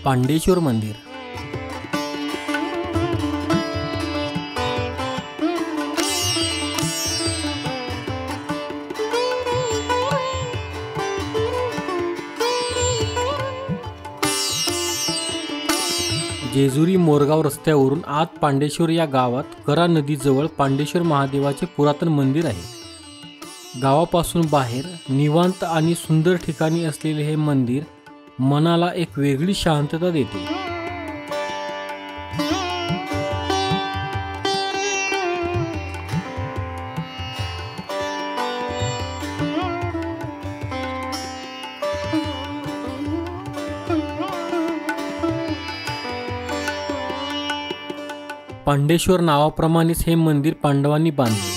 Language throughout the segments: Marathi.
पांडेश्वर मंदिर. जेजुरी मोरगाव रस्त्यावरून आत पांडेश्वर या गावात करा नदीजवळ पांडेश्वर महादेवाचे पुरातन मंदिर आहे. गावापासून बाहेर निवांत आणि सुंदर ठिकाणी असलेले हे मंदिर मनाला एक वेगळी शांतता देते. पांडेश्वर नावाप्रमाणेच हे मंदिर पांडवांनी बांधले.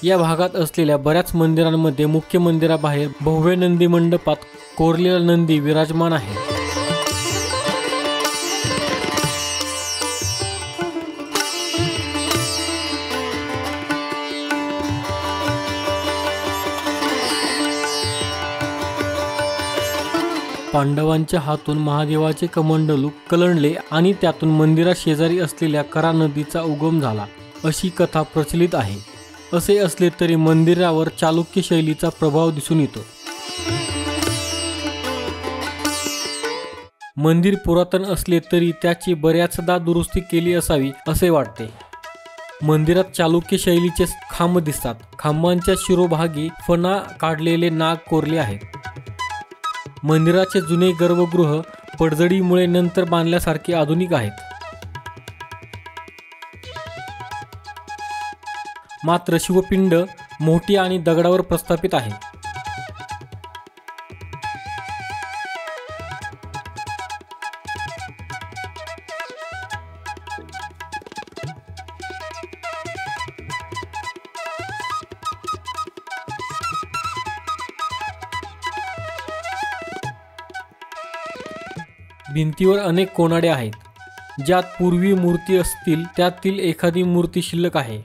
या भागात असलेल्या बऱ्याच मंदिरांमध्ये मुख्य मंदिराबाहेर भव्य नंदी मंडपात कोरलेला नंदी विराजमान आहे. पांडवांच्या हातून महादेवाचे कमंडलू कलंडले आणि त्यातून मंदिरा शेजारी असलेल्या करा नदीचा उगम झाला अशी कथा प्रचलित आहे. असे असले तरी मंदिरावर चालुक्य शैलीचा प्रभाव दिसून येतो. मंदिर पुरातन असले तरी त्याची बऱ्याचदा दुरुस्ती केली असावी असे वाटते. मंदिरात चालुक्य शैलीचे खांब दिसतात. खांबांच्या शिरोभागी फणा काढलेले नाग कोरले आहेत. मंदिराचे जुने गर्भगृह पडझडीमुळे नंतर बांधल्यासारखे आधुनिक आहेत. मात्र शिवपिंड मोठी आणि दगडावर प्रस्थापित आहे. भिंतीवर अनेक कोनाडे आहेत. ज्यात पूर्वी मूर्ती असतील त्यातील एखादी मूर्ती शिल्लक आहे.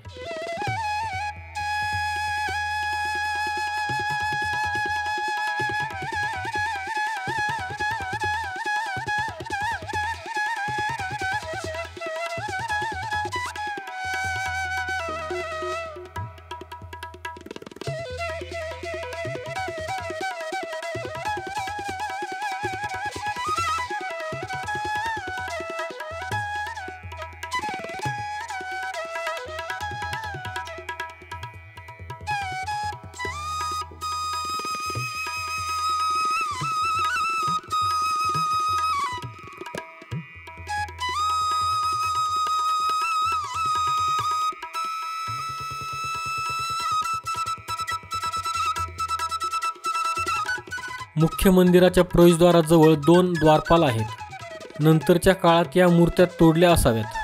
मुख्य मंदिराच्या प्रवेशद्वाराजवळ 2 द्वारपाल आहेत. नंतरच्या काळात या मूर्त्या तोडल्या असाव्यात.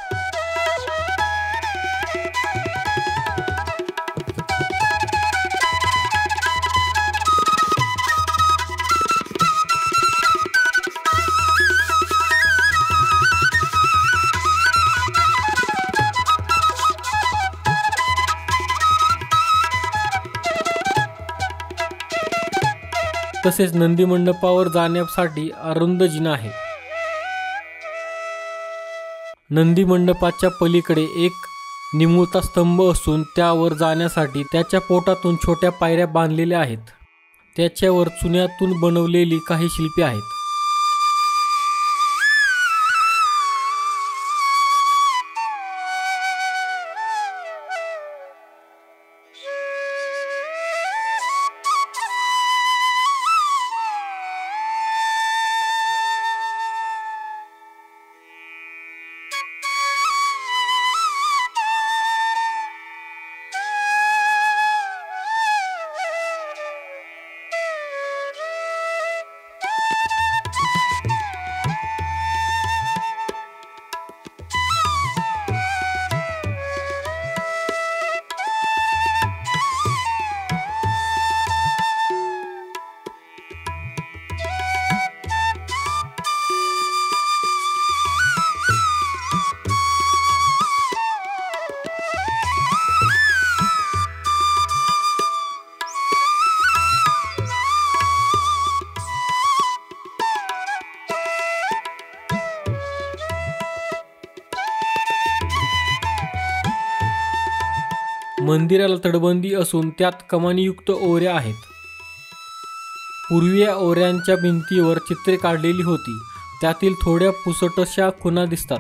तसेच नंदी मंडपावर जाण्यासाठी अरुंद जिना आहे. नंदी मंडपाच्या पलीकडे एक निमुळता स्तंभ असून त्यावर जाण्यासाठी त्याच्या पोटातून छोट्या पायऱ्या बांधलेल्या आहेत. त्याच्यावर चुन्यातून बनवलेली काही शिल्पे आहेत. मंदिराला तटबंदी असून त्यात कमानीयुक्त ओऱ्या आहेत. पूर्वी या ओऱ्यांच्या भिंतीवर चित्रे काढलेली होती. त्यातील थोड्या पुसटशा खुणा दिसतात.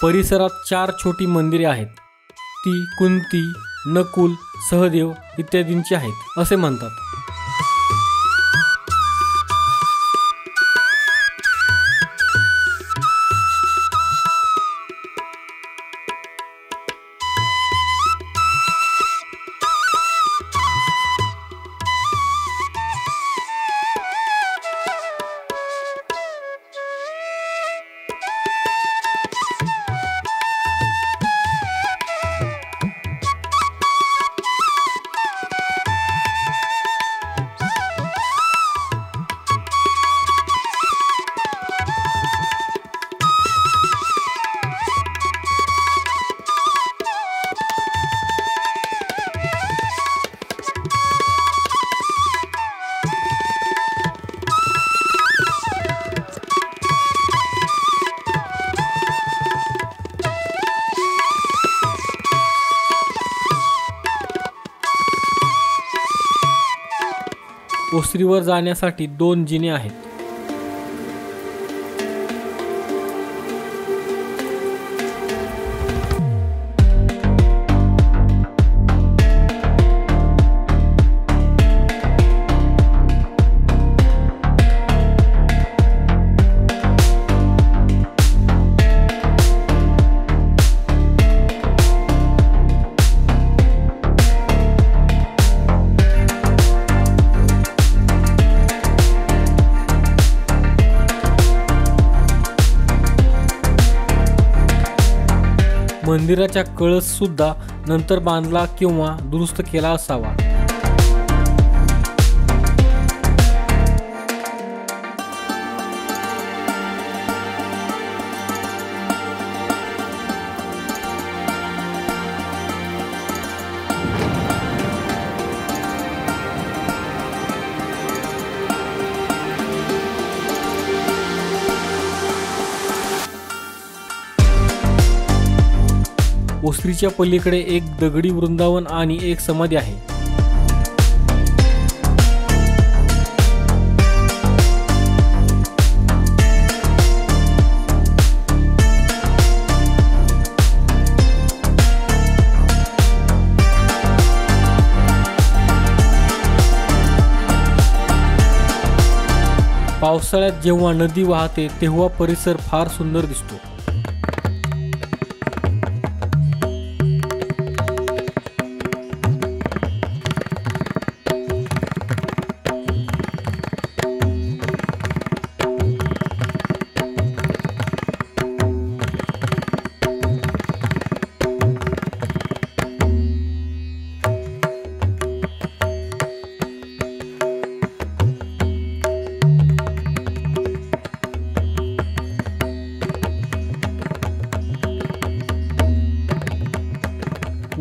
परिसरात 4 छोटी मंदिरे आहेत. ती कुंती, नकुल, सहदेव इत्यादींची आहेत असे म्हणतात. ओसरीवर जाण्यासाठी 2 जिने आहेत. मंदिराचा कळस सुद्धा नंतर बांधला किंवा दुरुस्त केला असावा. ओसरीच्या पलीकडे एक दगडी वृंदावन आणि एक समाधी आहे. पावसाळ्यात जेव्हा नदी वाहते तेव्हा परिसर फार सुंदर दिसतो.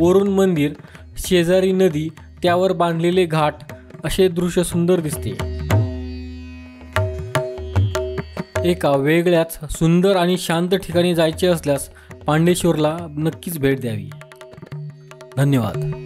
वरून मंदिर, शेजारी नदी, त्यावर बांधलेले घाट असे दृश्य सुंदर दिसते. एका वेगळ्याच सुंदर आणि शांत ठिकाणी जायचे असल्यास पांडेश्वरला नक्कीच भेट द्यावी. धन्यवाद.